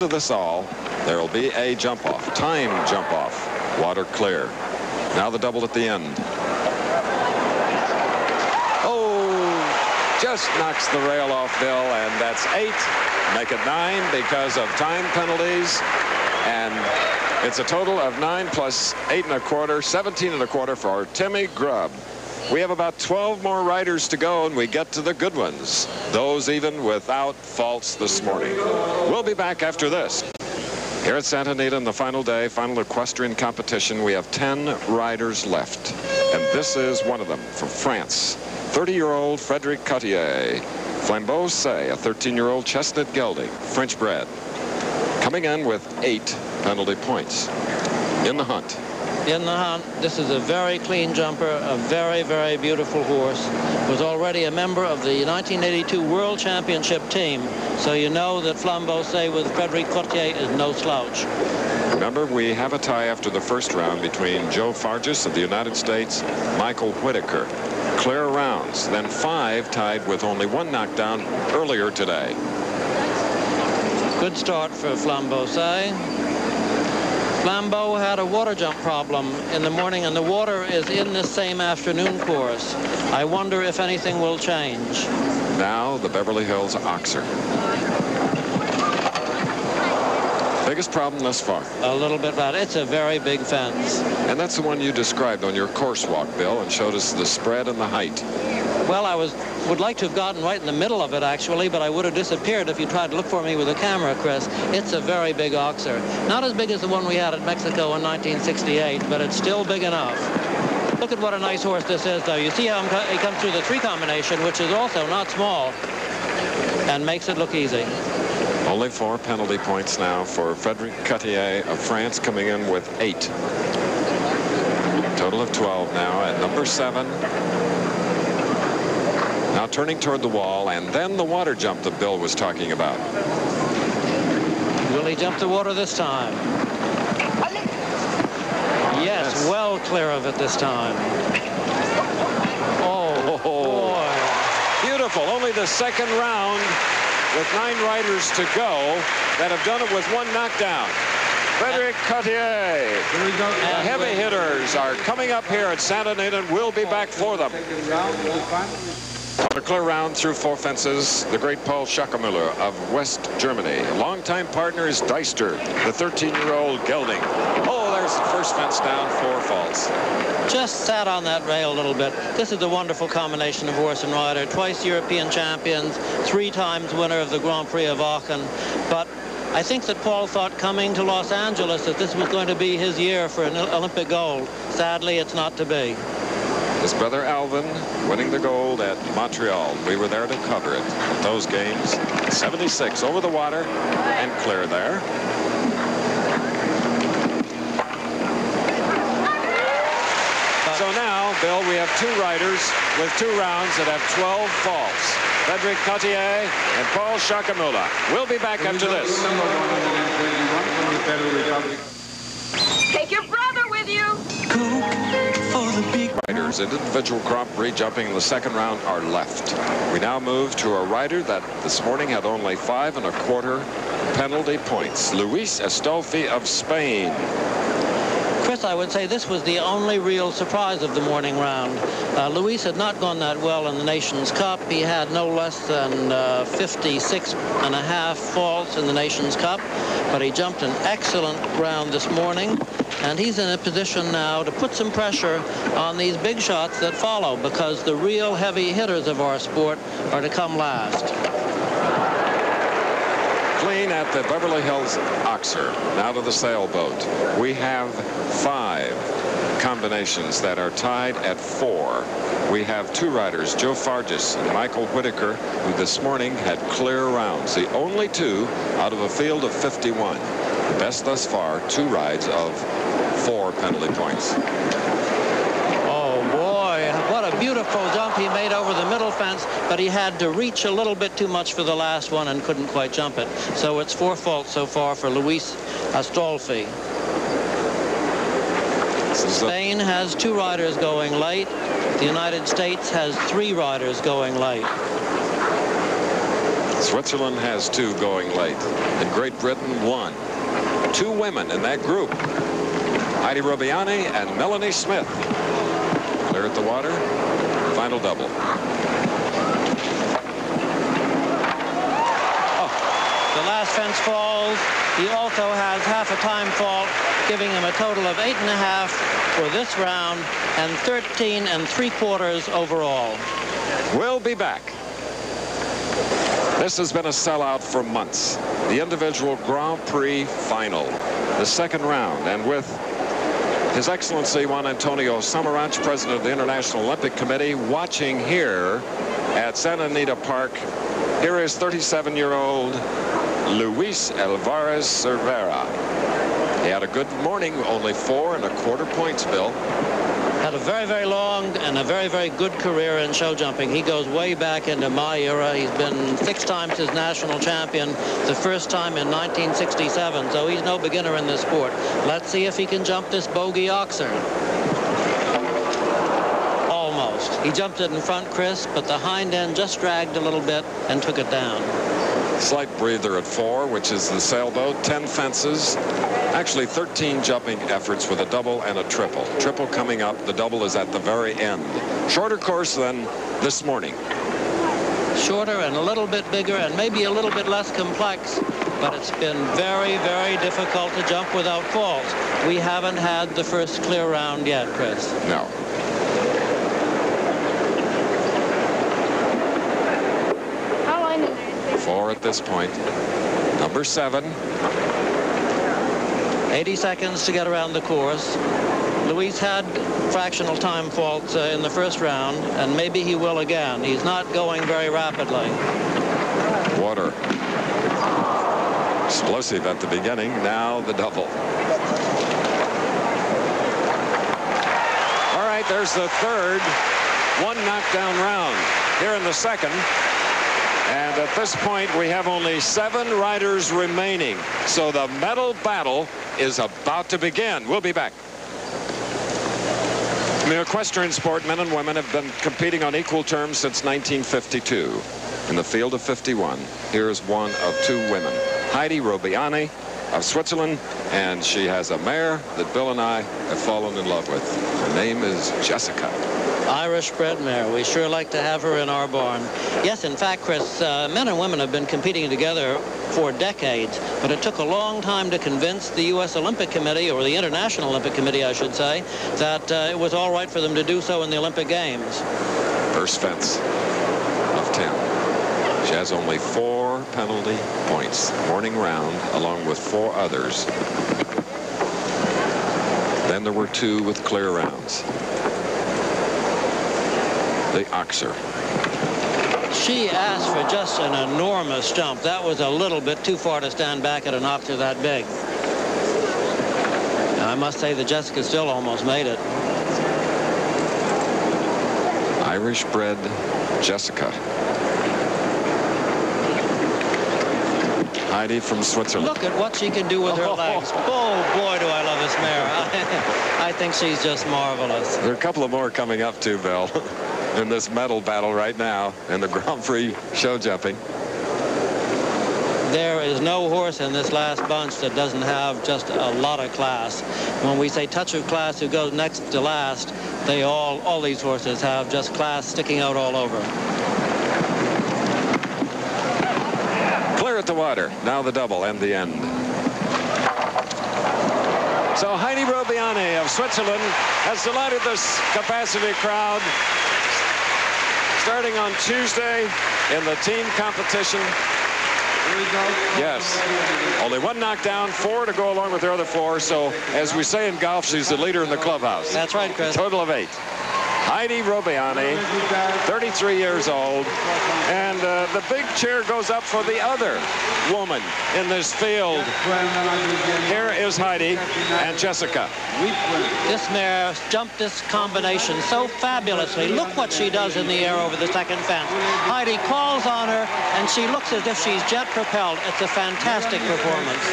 of this all, there will be a jump off, time jump off, water clear. Now the double at the end. Oh, just knocks the rail off, Bill, and that's 8. Make it 9 because of time penalties, and it's a total of 9 plus 8 1/4, 17 1/4 for Timmy Grubb. We have about 12 more riders to go, and we get to the good ones, those even without faults this morning. We'll be back after this. Here at Santa Anita on the final day, final equestrian competition, we have 10 riders left, and this is one of them from France. 30-year-old Frédéric Cottier. Flambeau Say, a 13-year-old chestnut gelding, French bred, coming in with 8 penalty points in the hunt. In the hunt, this is a very clean jumper, a very, very beautiful horse. Was already a member of the 1982 World Championship team, so you know that Flambeau Say with Frédéric Cottier is no slouch. Remember, we have a tie after the first round between Joe Fargis of the United States, Michael Whitaker. Clear rounds, then 5 tied with only 1 knockdown earlier today. Good start for Flambeau Say. Flambeau had a water jump problem in the morning, and the water is in this same afternoon course. I wonder if anything will change. Now the Beverly Hills Oxer. Biggest problem thus far? A little bit bad. It's a very big fence. And that's the one you described on your course walk, Bill, and showed us the spread and the height. Well, I would like to have gotten right in the middle of it, actually, but I would have disappeared if you tried to look for me with a camera, Chris. It's a very big oxer. Not as big as the one we had at Mexico in 1968, but it's still big enough. Look at what a nice horse this is, though. You see how he comes through the 3 combination, which is also not small, and makes it look easy. Only 4 penalty points now for Frédéric Cottier of France, coming in with 8. Total of 12 now at number 7. Now turning toward the wall, and then the water jump that Bill was talking about. Will he jump the water this time? Yes, well clear of it this time. Oh, boy. Beautiful. Only the second round with 9 riders to go that have done it with 1 knockdown. Frédéric Cottier. The heavy hitters are coming up here at Santa Anita, and we'll be back for them. On a clear round through 4 fences, the great Paul Schackermüller of West Germany. Longtime partner is Deister, the 13-year-old gelding. Oh, there's the first fence down, 4 faults. Just sat on that rail a little bit. This is a wonderful combination of horse and rider. Twice European champions, 3 times winner of the Grand Prix of Aachen. But I think that Paul thought coming to Los Angeles that this was going to be his year for an Olympic gold. Sadly, it's not to be. His brother Alvin winning the gold at Montreal. We were there to cover it. Those games, 76 over the water and clear there. So now, Bill, we have 2 riders with 2 rounds that have 12 faults. Frédéric Cottier and Paul Schackermüller. We'll be back after this. Take your brother with you. Riders in individual Grand Prix jumping in the second round are left. We now move to a rider that this morning had only 5 1/4 penalty points. Luis Astolfi of Spain. Chris, I would say this was the only real surprise of the morning round. Luis had not gone that well in the Nations Cup. He had no less than 56 1/2 faults in the Nations Cup, but he jumped an excellent round this morning, and he's in a position now to put some pressure on these big shots that follow, because the real heavy hitters of our sport are to come last. Clean at the Beverly Hills Oxer. Now to the sailboat. We have 5 combinations that are tied at 4. We have 2 riders, Joe Fargis and Michael Whitaker, who this morning had clear rounds. The only 2 out of a field of 51. The best thus far, 2 rides of 4 penalty points. Oh, boy, what a beautiful jump he made over the middle fence, but he had to reach a little bit too much for the last one and couldn't quite jump it. So it's 4 faults so far for Luis Astolfi. Spain has 2 riders going late. The United States has 3 riders going late. Switzerland has 2 going late, and Great Britain 1. 2 women in that group, Heidi Robiani and Melanie Smith. Clear at the water, final double. The last fence falls. He also has half a time fault, giving him a total of 8.5 for this round and 13 3/4 overall. We'll be back. This has been a sellout for months. The individual Grand Prix final, the second round, and with His Excellency Juan Antonio Samaranch, President of the International Olympic Committee, watching here at Santa Anita Park. Here is 37-year-old Luis Alvarez Cervera. He had a good morning, only 4 1/4 points, Bill. Had a very, very long and a very, very good career in show jumping. He goes way back into my era. He's been 6 times his national champion, the first time in 1967, so he's no beginner in this sport. Let's see if he can jump this bogey oxer. Almost. He jumped it in front, Chris, but the hind end just dragged a little bit and took it down. Slight breather at 4, which is the sailboat. 10 fences. Actually 13 jumping efforts with a double and a triple. Triple coming up. The double is at the very end. Shorter course than this morning. Shorter and a little bit bigger and maybe a little bit less complex, but it's been very, very difficult to jump without faults. We haven't had the first clear round yet, Chris. No. How long is it? 4 at this point. Number 7. 80 seconds to get around the course. Luis had fractional time faults in the first round, and maybe he will again. He's not going very rapidly. Water. Explosive at the beginning. Now the double. All right, there's the third 1 knockdown round here in the second. And at this point, we have only 7 riders remaining. So the medal battle is about to begin. We'll be back. In the equestrian sport, men and women have been competing on equal terms since 1952. In the field of 51, here's one of 2 women, Heidi Robiani of Switzerland, and she has a mare that Bill and I have fallen in love with. Her name is Jessica. Irish bred mare. We sure like to have her in our barn. Yes, in fact, Chris, men and women have been competing together for decades, but it took a long time to convince the U.S. Olympic Committee, or the International Olympic Committee, I should say, that it was all right for them to do so in the Olympic Games. First fence of 10. She has only 4 penalty points. Morning round, along with 4 others. Then there were 2 with clear rounds. The oxer. She asked for just an enormous jump. That was a little bit too far to stand back at an oxer that big. I must say that Jessica still almost made it. Irish bred Jessica. Heidi from Switzerland. Look at what she can do with her legs. Oh, boy, do I love this mare. I think she's just marvelous. There are a couple of more coming up, too, Bill, in this medal battle right now in the Grand Prix show jumping. There is no horse in this last bunch that doesn't have just a lot of class. When we say touch of class who goes next to last, they all these horses have just class sticking out all over. Clear at the water. Now the double and the end. So Heidi Robiani of Switzerland has delighted this capacity crowd. Starting on Tuesday in the team competition. Yes. Only 1 knockdown, 4 to go along with the other 4. So as we say in golf, she's the leader in the clubhouse. That's right, Chris. A total of 8. Heidi Robiani, 33 years old, and the big cheer goes up for the other woman in this field. Here is Heidi and Jessica. This mare jumped this combination so fabulously. Look what she does in the air over the second fence. Heidi calls on her, and she looks as if she's jet propelled. It's a fantastic performance.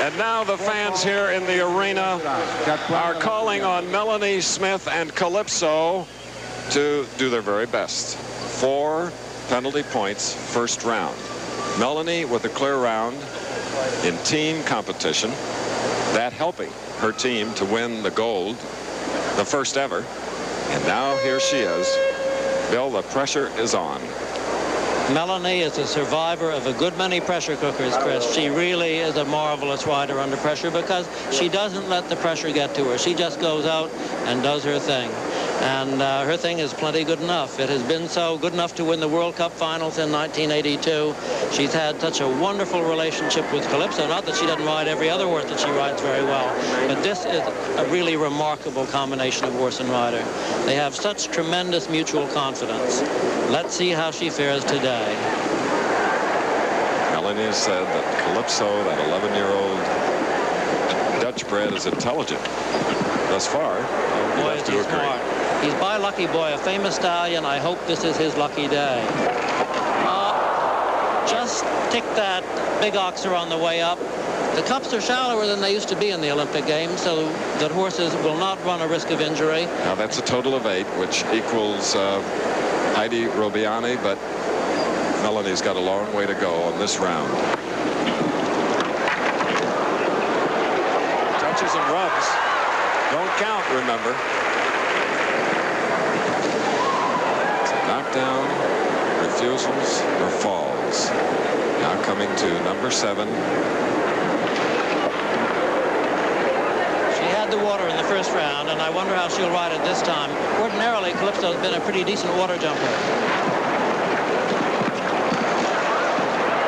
And now the fans here in the arena are calling on Melanie Smith and Calypso to do their very best. 4 penalty points first round. Melanie with a clear round in team competition, that helping her team to win the gold, the first ever. And now here she is. Bill, the pressure is on. Melanie is a survivor of a good many pressure cookers, Chris. She really is a marvelous rider under pressure because she doesn't let the pressure get to her. She just goes out and does her thing. And her thing is plenty good enough. It has been so good enough to win the World Cup finals in 1982. She's had such a wonderful relationship with Calypso. Not that she doesn't ride every other horse that she rides very well, but this is a really remarkable combination of horse and rider. They have such tremendous mutual confidence. Let's see how she fares today. Melanie said that Calypso, that 11-year-old Dutch bred, is intelligent. Thus far, boy, is he smart. He's by Lucky Boy, a famous stallion. I hope this is his lucky day. Just ticked that big oxer on the way up. The cups are shallower than they used to be in the Olympic Games, so that horses will not run a risk of injury. Now that's a total of 8, which equals Heidi Robiani, but Melanie's got a long way to go on this round. Touches and rubs don't count, remember. Knockdown, refusals, or falls. Now coming to number 7. She had the water in the first round, and I wonder how she'll ride it this time. Ordinarily, Calypso's been a pretty decent water jumper.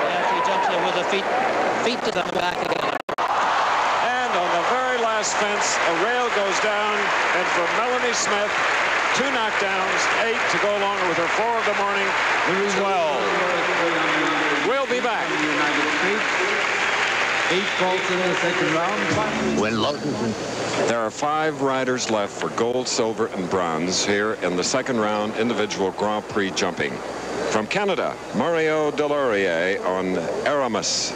Yeah, she jumps it with the feet to the back again. And on the very last fence, a rail goes down, and for Melanie Smith, 2 knockdowns, 8 to go along with her 4 of the morning, 12. We'll be back. 8 faults in the second round. When There are 5 riders left for gold, silver, and bronze here in the second round individual Grand Prix jumping. From Canada, Mario Delorier on Aramis,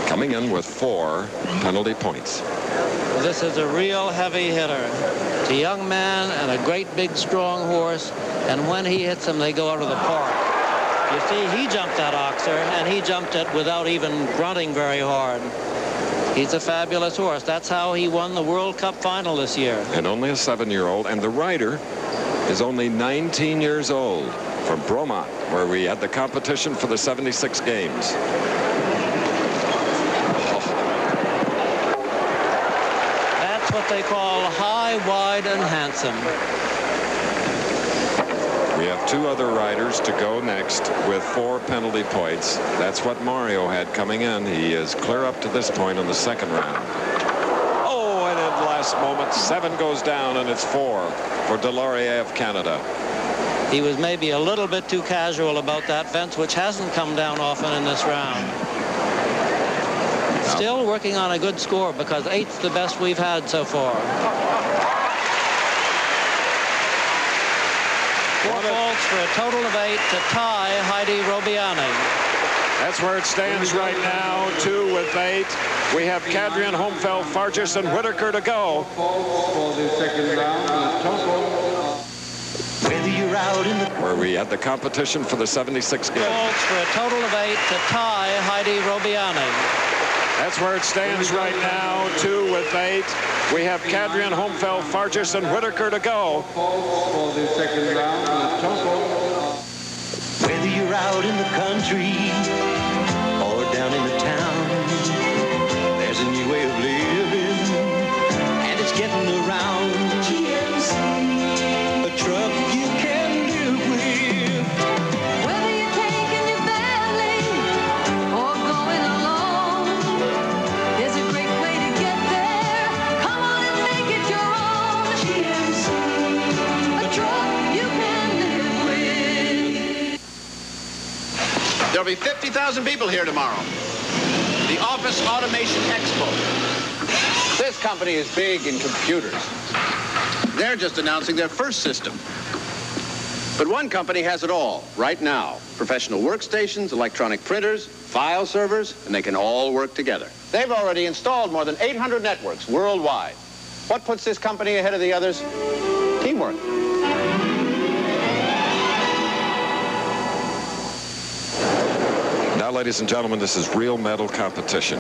coming in with 4 penalty points. This is a real heavy hitter. It's a young man and a great big strong horse, and when he hits them, they go out of the park. You see, he jumped that oxer, and he jumped it without even grunting very hard. He's a fabulous horse. That's how he won the World Cup final this year. And only a 7-year-old, and the rider is only 19 years old, from Bromont, where we had the competition for the 76 games. That's what they call high, wide, and handsome. We have 2 other riders to go next with 4 penalty points. That's what Mario had coming in. He is clear up to this point in the second round. Oh, and at the last moment, 7 goes down, and it's 4 for Delorier of Canada. He was maybe a little bit too casual about that fence, which hasn't come down often in this round. Still working on a good score because 8's the best we've had so far. 4 faults for a total of 8 to tie Heidi Robiani. That's where it stands right now, 2 with 8. We have Cadrian, Homefeld, Farges, and Whitaker to go. For the second round, total. Whether you're out in the Where we had the competition for the 76 games. Faults for a total of 8 to tie Heidi Robiani. That's where it stands right now, 2 with 8. We have Cadrian, Homefeld, Farges, and Whitaker to go. For the second round, total. whether you're out in the country or down in the town, there's a new way of living, and it's getting around. GMC, a truck you can live with. Whether you're taking your family or going alone, there's a great way to get there. Come on and make it your own. GMC, a truck you can live with. There'll be 50,000 people here tomorrow. The Office Automation Expo. This company is big in computers. They're just announcing their first system. But one company has it all right now. Professional workstations, electronic printers, file servers, and they can all work together. They've already installed more than 800 networks worldwide. What puts this company ahead of the others? Teamwork. Now, ladies and gentlemen, this is real medal competition.